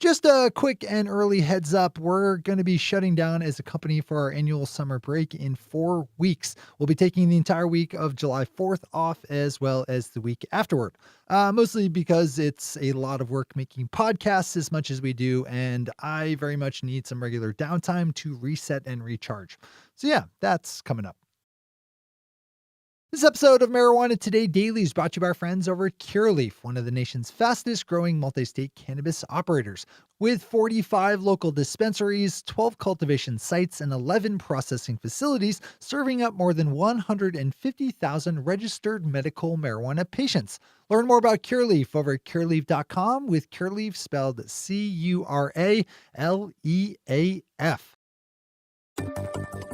Just a quick and early heads up. We're going to be shutting down as a company for our annual summer break in 4 weeks. We'll be taking the entire week of July 4th off as well as the week afterward. Mostly because it's a lot of work making podcasts as much as we do, and I very much need some regular downtime to reset and recharge. So yeah, that's coming up. This episode of Marijuana Today Daily is brought to you by our friends over at Curaleaf, one of the nation's fastest growing multi-state cannabis operators. With 45 local dispensaries, 12 cultivation sites, and 11 processing facilities serving up more than 150,000 registered medical marijuana patients. Learn more about Curaleaf over at curaleaf.com, with Curaleaf spelled Curaleaf.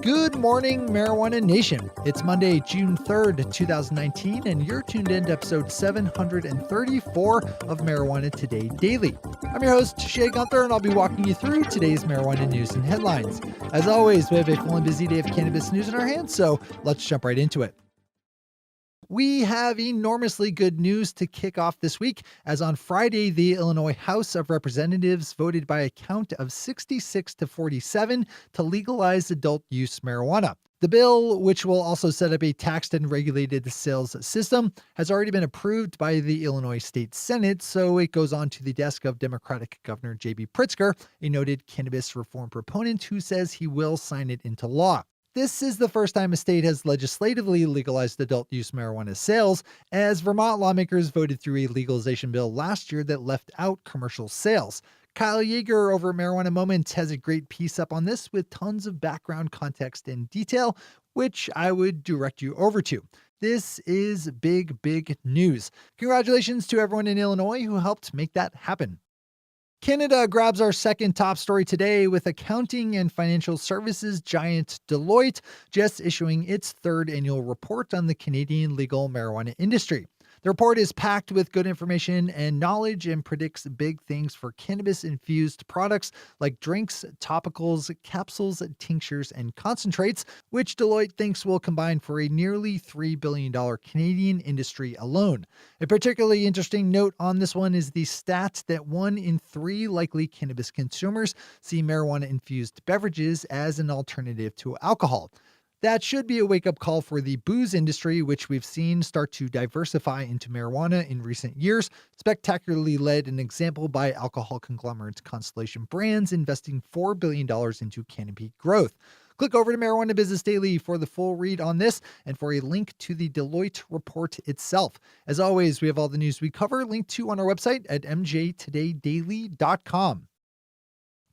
Good morning, Marijuana Nation. It's Monday, June 3rd, 2019, and you're tuned in to episode 734 of Marijuana Today Daily. I'm your host, Shay Gunther, and I'll be walking you through today's marijuana news and headlines. As always, we have a full and busy day of cannabis news in our hands, so let's jump right into it. We have enormously good news to kick off this week, as on Friday, the Illinois House of Representatives voted by a count of 66 to 47 to legalize adult use marijuana. The bill, which will also set up a taxed and regulated sales system, has already been approved by the Illinois State Senate, so it goes on to the desk of Democratic Governor J.B. Pritzker, a noted cannabis reform proponent who says he will sign it into law. This is the first time a state has legislatively legalized adult use marijuana sales, as Vermont lawmakers voted through a legalization bill last year that left out commercial sales. Kyle Yeager over Marijuana Moment has a great piece up on this with tons of background context and detail, which I would direct you over to. This is big, big news. Congratulations to everyone in Illinois who helped make that happen. Canada grabs our second top story today, with accounting and financial services giant Deloitte just issuing its third annual report on the Canadian legal marijuana industry. The report is packed with good information and knowledge and predicts big things for cannabis-infused products like drinks, topicals, capsules, tinctures, and concentrates, which Deloitte thinks will combine for a nearly $3 billion Canadian industry alone. A particularly interesting note on this one is the stat that 1 in 3 likely cannabis consumers see marijuana-infused beverages as an alternative to alcohol. That should be a wake-up call for the booze industry, which we've seen start to diversify into marijuana in recent years, spectacularly led an example by alcohol conglomerate Constellation Brands investing $4 billion into canopy growth. Click over to Marijuana Business Daily for the full read on this and for a link to the Deloitte report itself. As always, we have all the news we cover linked to on our website at mjtodaydaily.com.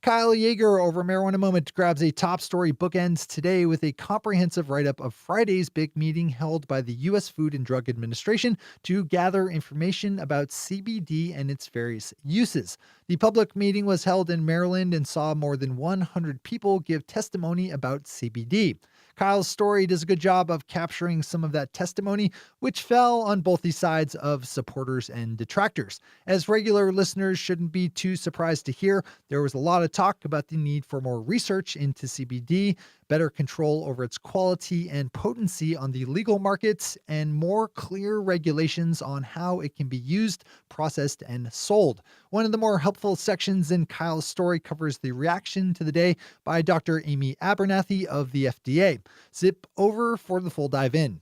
Kyle Yeager over Marijuana Moment grabs a top story bookends today with a comprehensive write-up of Friday's big meeting held by the U.S. Food and Drug Administration to gather information about CBD and its various uses. The public meeting was held in Maryland and saw more than 100 people give testimony about CBD. Kyle's story does a good job of capturing some of that testimony, which fell on both the sides of supporters and detractors. As regular listeners shouldn't be too surprised to hear, there was a lot of talk about the need for more research into CBD, better control over its quality and potency on the legal markets, and more clear regulations on how it can be used, processed, and sold. One of the more helpful sections in Kyle's story covers the reaction to the day by Dr. Amy Abernathy of the FDA. Zip over for the full dive in.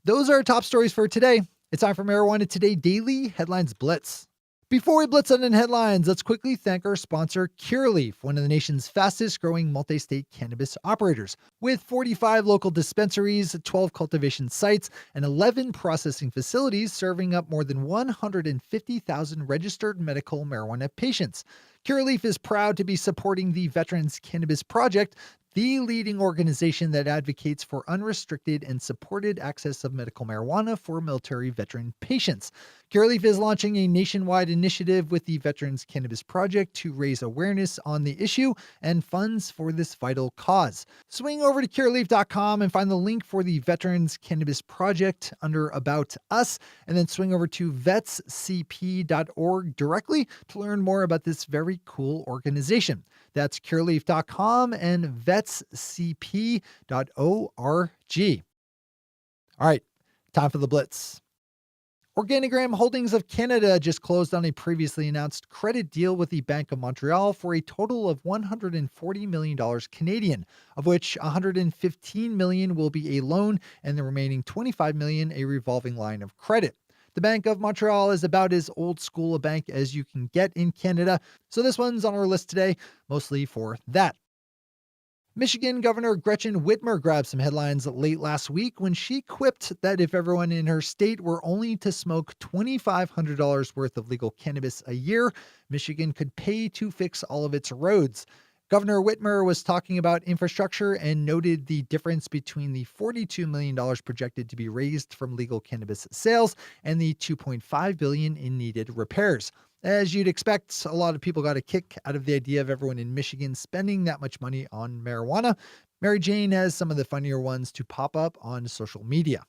Those are our top stories for today. It's time for Marijuana Today Daily Headlines Blitz. Before we blitz on in headlines, let's quickly thank our sponsor, Curaleaf, one of the nation's fastest growing multi-state cannabis operators. With 45 local dispensaries, 12 cultivation sites, and 11 processing facilities serving up more than 150,000 registered medical marijuana patients. Curaleaf is proud to be supporting the Veterans Cannabis Project, the leading organization that advocates for unrestricted and supported access of medical marijuana for military veteran patients. Curaleaf is launching a nationwide initiative with the Veterans Cannabis Project to raise awareness on the issue and funds for this vital cause. Swing over to curaleaf.com and find the link for the Veterans Cannabis Project under About Us, and then swing over to vetscp.org directly to learn more about this very cool organization. That's curaleaf.com and vetscp.org. All right, time for the blitz. Organigram Holdings of Canada just closed on a previously announced credit deal with the Bank of Montreal for a total of $140 million Canadian, of which $115 million will be a loan and the remaining $25 million a revolving line of credit. The Bank of Montreal is about as old school a bank as you can get in Canada, so this one's on our list today, mostly for that. Michigan Governor Gretchen Whitmer grabbed some headlines late last week when she quipped that if everyone in her state were only to smoke $2,500 worth of legal cannabis a year, Michigan could pay to fix all of its roads. Governor Whitmer was talking about infrastructure and noted the difference between the $42 million projected to be raised from legal cannabis sales and the $2.5 billion in needed repairs. As you'd expect, a lot of people got a kick out of the idea of everyone in Michigan spending that much money on marijuana. Mary Jane has some of the funnier ones to pop up on social media.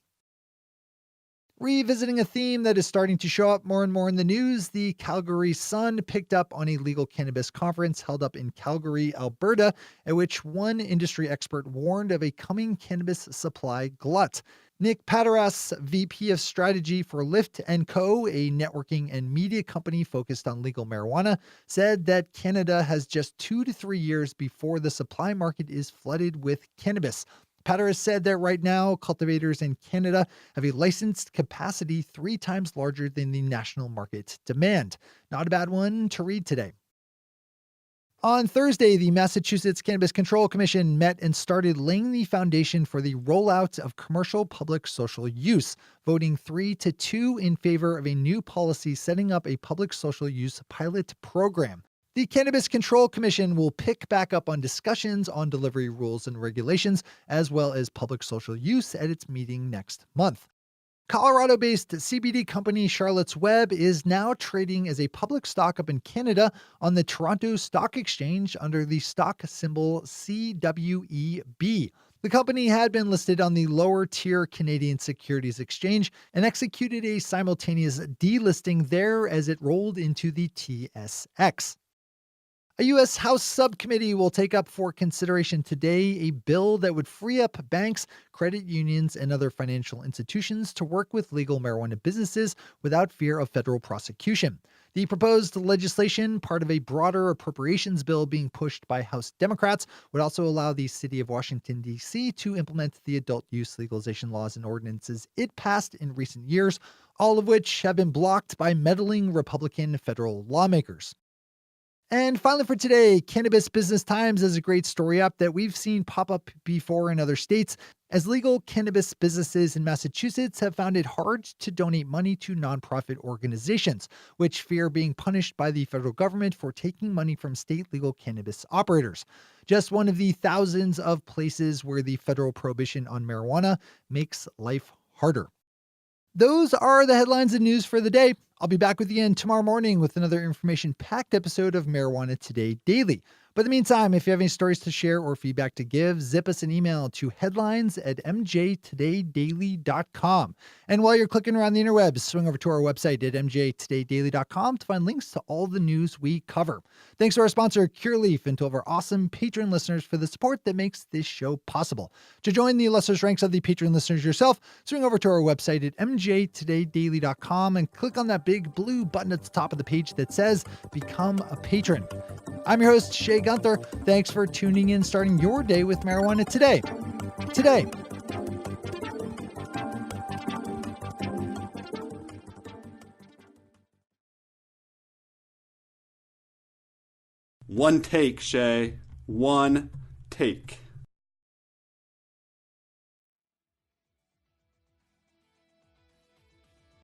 Revisiting a theme that is starting to show up more and more in the news, the Calgary Sun picked up on a legal cannabis conference held up in Calgary, Alberta, at which one industry expert warned of a coming cannabis supply glut. Nick Pateras, VP of Strategy for Lyft & Co., a networking and media company focused on legal marijuana, said that Canada has just 2 to 3 years before the supply market is flooded with cannabis. Pateras said that right now, cultivators in Canada have a licensed capacity 3 times larger than the national market demand. Not a bad one to read today. On Thursday, the Massachusetts Cannabis Control Commission met and started laying the foundation for the rollout of commercial public social use, voting 3-2 in favor of a new policy setting up a public social use pilot program. The Cannabis Control Commission will pick back up on discussions on delivery rules and regulations, as well as public social use at its meeting next month. Colorado-based CBD company CWEB is now trading as a public stock up in Canada on the Toronto Stock Exchange under the stock symbol CWEB. The company had been listed on the lower-tier Canadian Securities Exchange and executed a simultaneous delisting there as it rolled into the TSX. A U.S. House subcommittee will take up for consideration today a bill that would free up banks, credit unions, and other financial institutions to work with legal marijuana businesses without fear of federal prosecution. The proposed legislation, part of a broader appropriations bill being pushed by House Democrats, would also allow the city of Washington, D.C. to implement the adult use legalization laws and ordinances it passed in recent years, all of which have been blocked by meddling Republican federal lawmakers. And finally for today, Cannabis Business Times has a great story up that we've seen pop up before in other states, as legal cannabis businesses in Massachusetts have found it hard to donate money to nonprofit organizations, which fear being punished by the federal government for taking money from state legal cannabis operators. Just one of the thousands of places where the federal prohibition on marijuana makes life harder. Those are the headlines and news for the day. I'll be back with you again tomorrow morning with another information-packed episode of Marijuana Today Daily. But in the meantime, if you have any stories to share or feedback to give, zip us an email to headlines@mjtodaydaily.com. And while you're clicking around the interwebs, swing over to our website at mjtodaydaily.com to find links to all the news we cover. Thanks to our sponsor, Cureleaf, and to all of our awesome patron listeners for the support that makes this show possible. To join the illustrious ranks of the patron listeners yourself, swing over to our website at mjtodaydaily.com and click on that big blue button at the top of the page that says Become a Patron. I'm your host, Shay Gunther. Thanks for tuning in, starting your day with marijuana today. One take, Shay. One take.